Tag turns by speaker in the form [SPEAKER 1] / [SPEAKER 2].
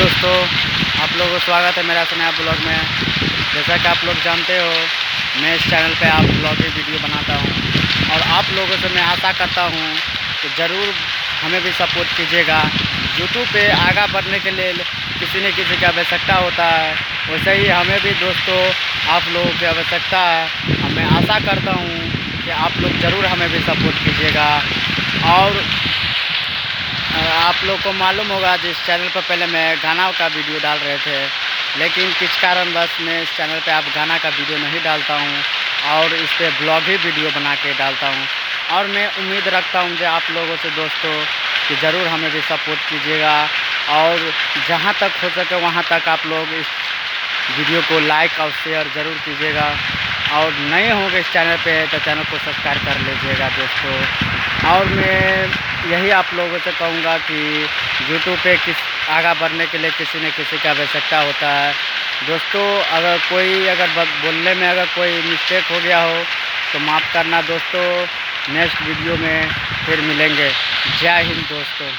[SPEAKER 1] दोस्तों, आप लोगों को स्वागत है मेरा नया ब्लॉग में। जैसा कि आप लोग जानते हो, मैं इस चैनल पे आप ब्लॉगिंग वीडियो बनाता हूं और आप लोगों से मैं आशा करता हूं कि ज़रूर हमें भी सपोर्ट कीजिएगा। यूट्यूब पे आगे बढ़ने के लिए किसी न किसी की आवश्यकता होता है, वैसे ही हमें भी दोस्तों आप लोगों की आवश्यकता है। मैं आशा करता हूँ कि आप लोग ज़रूर हमें भी सपोर्ट कीजिएगा। और आप लोग को मालूम होगा जिस चैनल पर पहले मैं गाना का वीडियो डाल रहे थे, लेकिन किस कारणवश मैं इस चैनल पे अब गाना का वीडियो नहीं डालता हूं और इस पर ब्लॉग ही वीडियो बना के डालता हूं। और मैं उम्मीद रखता हूं कि आप लोगों से दोस्तों कि ज़रूर हमें भी सपोर्ट कीजिएगा और जहां तक हो सके वहां तक आप लोग इस वीडियो को लाइक और शेयर ज़रूर कीजिएगा। और नए होंगे इस चैनल पे तो चैनल को सब्सक्राइब कर लीजिएगा दोस्तों। और मैं यही आप लोगों से कहूँगा कि यूट्यूब पे आगे बढ़ने के लिए किसी न किसी की आवश्यकता होता है दोस्तों। अगर बोलने में अगर कोई मिस्टेक हो गया हो तो माफ़ करना दोस्तों। नेक्स्ट वीडियो में फिर मिलेंगे। जय हिंद दोस्तों।